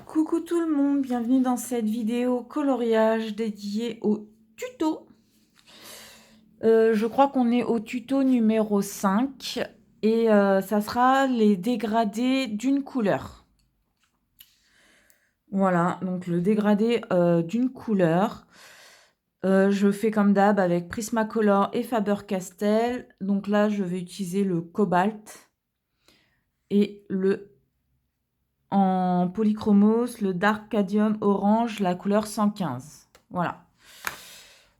Coucou tout le monde, bienvenue dans cette vidéo coloriage dédiée au tuto. Je crois qu'on est au tuto numéro 5 et ça sera les dégradés d'une couleur. Voilà, donc le dégradé d'une couleur. Je fais comme d'hab avec Prismacolor et Faber-Castell. Donc là, je vais utiliser le cobalt et en polychromos, le Dark Cadmium Orange, la couleur 115. Voilà.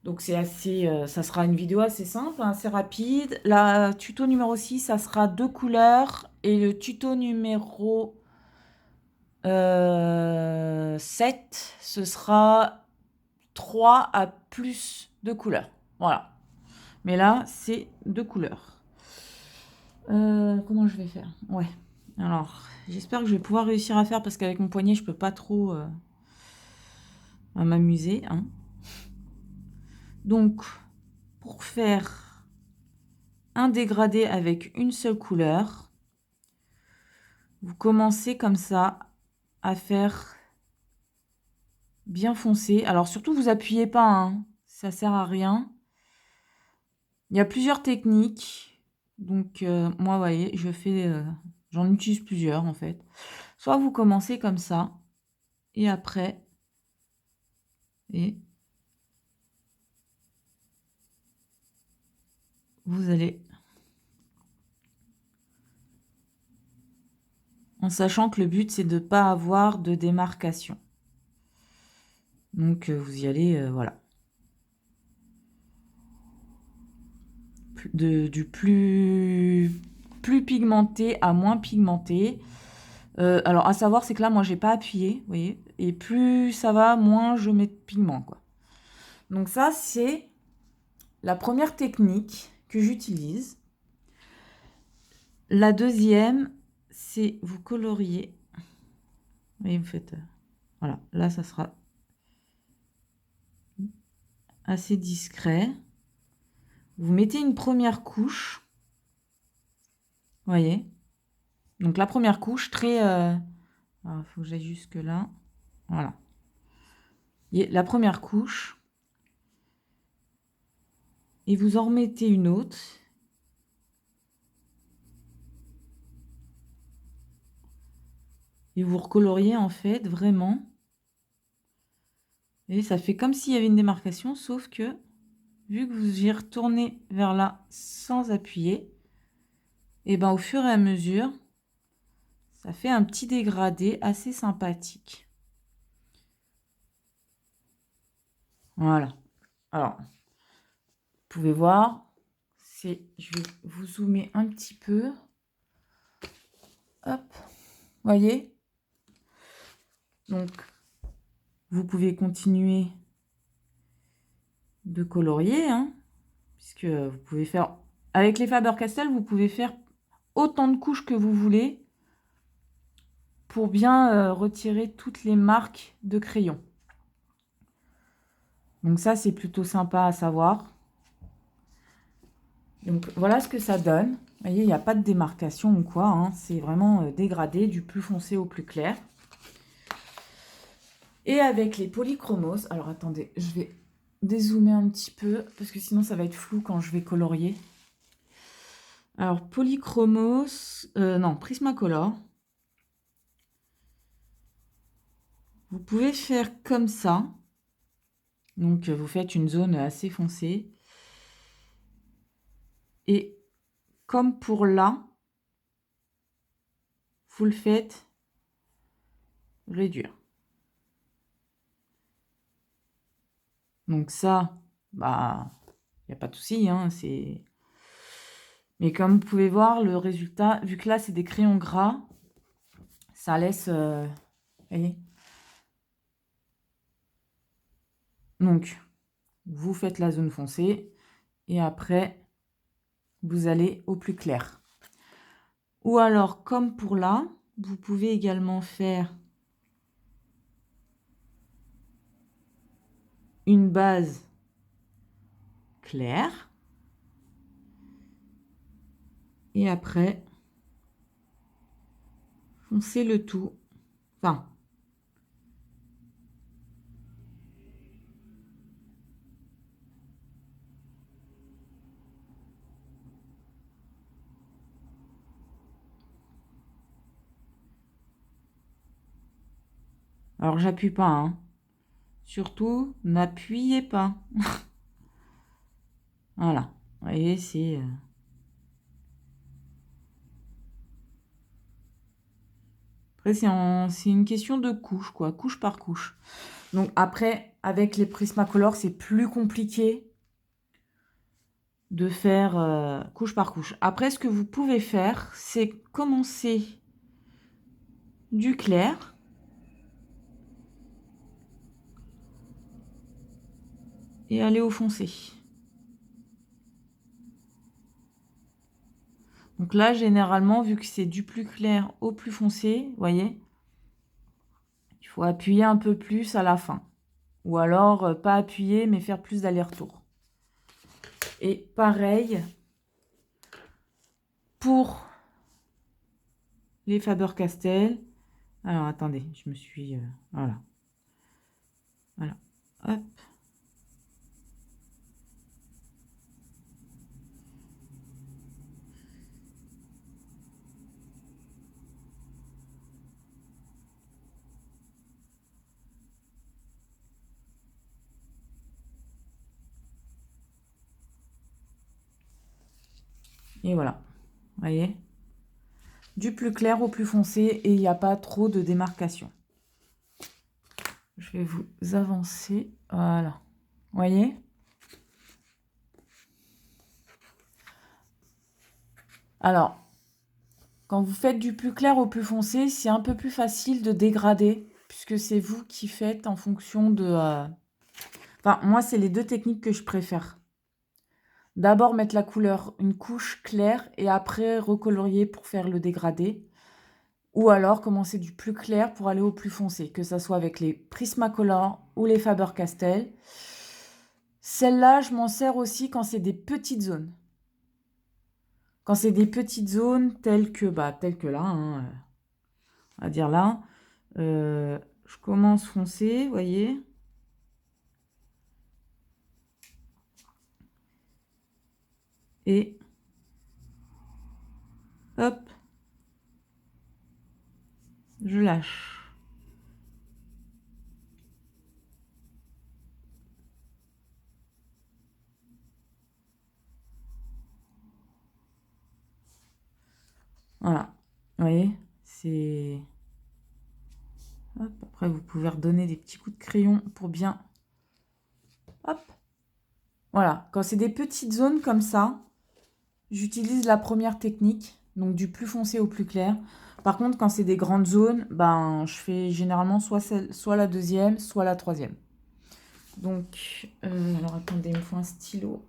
Donc c'est assez, ça sera une vidéo assez simple, hein, assez rapide. La tuto numéro 6, ça sera 2 couleurs. Et le tuto numéro 7, ce sera 3 à plus de couleurs. Voilà. Mais là, c'est 2 couleurs. Comment je vais faire? Ouais. Alors, j'espère que je vais pouvoir réussir à faire parce qu'avec mon poignet, je peux pas trop m'amuser, hein. Donc, pour faire un dégradé avec une seule couleur, vous commencez comme ça à faire bien foncé. Alors surtout, vous appuyez pas, hein, ça sert à rien. Il y a plusieurs techniques. Donc moi, vous voyez, j'en utilise plusieurs en fait. Soit vous commencez comme ça et après, et vous allez, en sachant que le but c'est de ne pas avoir de démarcation. Donc vous y allez, voilà. Du plus pigmenté à moins pigmenté. Alors, à savoir, c'est que là, moi, j'ai pas appuyé, vous voyez. Et plus ça va, moins je mets de pigment, quoi. Donc ça, c'est la première technique que j'utilise. La deuxième, c'est vous coloriez. Et vous faites... voilà, là, ça sera assez discret. Vous mettez une première couche. Vous voyez. Donc la première couche, très... il faut que j'aille jusque là. Voilà. Et la première couche. Et vous en remettez une autre. Et vous recoloriez en fait vraiment. Et ça fait comme s'il y avait une démarcation, sauf que vu que vous y retournez vers là sans appuyer, et ben au fur et à mesure, ça fait un petit dégradé assez sympathique. Voilà. Alors, vous pouvez voir, je vais vous zoomer un petit peu. Hop, voyez. Donc, vous pouvez continuer de colorier, hein, puisque vous pouvez faire avec les Faber-Castell, vous pouvez faire autant de couches que vous voulez pour bien retirer toutes les marques de crayon. Donc ça, c'est plutôt sympa à savoir. Donc voilà ce que ça donne. Vous voyez, il n'y a pas de démarcation ou quoi, hein. C'est vraiment dégradé du plus foncé au plus clair. Et avec les polychromos, alors attendez, je vais dézoomer un petit peu parce que sinon ça va être flou quand je vais colorier. Alors polychromos, non, Prismacolor. Vous pouvez faire comme ça. Donc vous faites une zone assez foncée. Et comme pour là, vous le faites réduire. Donc ça, bah, il n'y a pas de souci, hein, c'est... Mais comme vous pouvez voir, le résultat, vu que là, c'est des crayons gras, ça laisse... voyez. Donc, vous faites la zone foncée et après, vous allez au plus clair. Ou alors, comme pour là, vous pouvez également faire une base claire. Et après, foncez le tout. Enfin, Alors, j'appuie pas, hein. Surtout, n'appuyez pas. Voilà. Vous voyez, c'est... Après, c'est une question de couche, quoi. Couche par couche. Donc, après, avec les Prismacolor, c'est plus compliqué de faire couche par couche. Après, ce que vous pouvez faire, c'est commencer du clair. Et aller au foncé. Donc là, généralement, vu que c'est du plus clair au plus foncé, vous voyez, il faut appuyer un peu plus à la fin. Ou alors, pas appuyer, mais faire plus d'aller-retour. Et pareil pour les Faber-Castell. Alors, attendez, je me suis... voilà. Voilà. Hop. Et voilà. Vous voyez, du plus clair au plus foncé et il n'y a pas trop de démarcation. Je vais vous avancer. Voilà. Vous voyez? Alors, quand vous faites du plus clair au plus foncé, c'est un peu plus facile de dégrader, puisque c'est vous qui faites en fonction de... Enfin, moi, c'est les deux techniques que je préfère. D'abord, mettre la couleur, une couche claire, et après, recolorier pour faire le dégradé. Ou alors, commencer du plus clair pour aller au plus foncé, que ça soit avec les Prismacolor ou les Faber-Castell. Celle-là, je m'en sers aussi quand c'est des petites zones. Quand c'est des petites zones telles que là, hein, on va dire là, je commence foncé, vous voyez. Et hop, je lâche. Voilà, vous voyez, c'est... Hop, après, vous pouvez redonner des petits coups de crayon pour bien... Hop. Voilà, quand c'est des petites zones comme ça, j'utilise la première technique, donc du plus foncé au plus clair. Par contre, quand c'est des grandes zones, ben, je fais généralement soit la deuxième, soit la troisième. Donc, alors attendez, il me faut un stylo.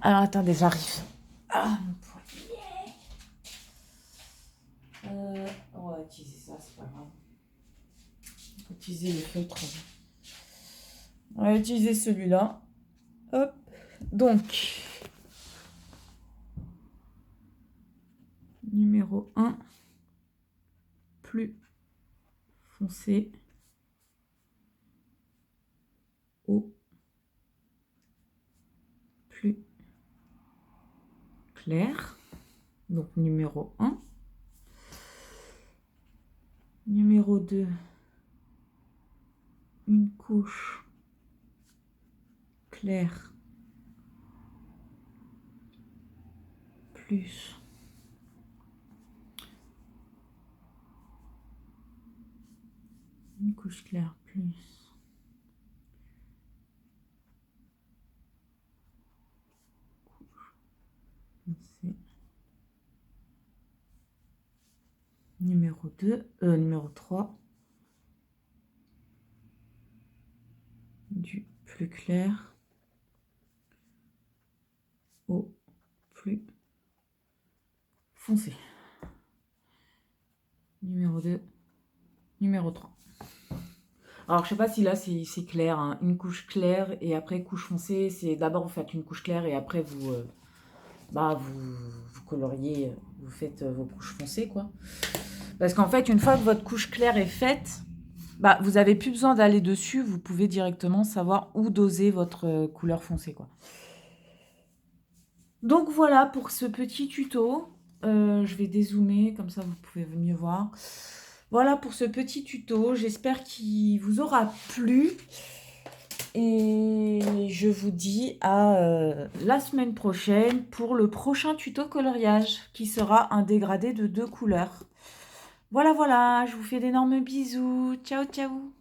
Alors attendez, j'arrive. Ah, mon poignet. On va utiliser ça, c'est pas grave. On va utiliser le feutre. On va utiliser celui-là. Hop. Donc, numéro 1, plus foncé au plus clair. Donc, numéro 1. Numéro 2, une couche claire plus une couche claire plus foncé. Numéro 2, numéro 3, du plus clair au plus foncé. Numéro 2, numéro 3. Alors, je sais pas si là, c'est clair, hein. Une couche claire et après couche foncée. C'est d'abord, vous faites une couche claire et après, vous coloriez, vous faites vos couches foncées, quoi. Parce qu'en fait, une fois que votre couche claire est faite, bah, vous n'avez plus besoin d'aller dessus. Vous pouvez directement savoir où doser votre couleur foncée, quoi. Donc, voilà pour ce petit tuto. Je vais dézoomer, comme ça, vous pouvez mieux voir. Voilà pour ce petit tuto. J'espère qu'il vous aura plu. Et je vous dis à la semaine prochaine pour le prochain tuto coloriage qui sera un dégradé de 2 couleurs. Voilà, voilà, je vous fais d'énormes bisous. Ciao, ciao.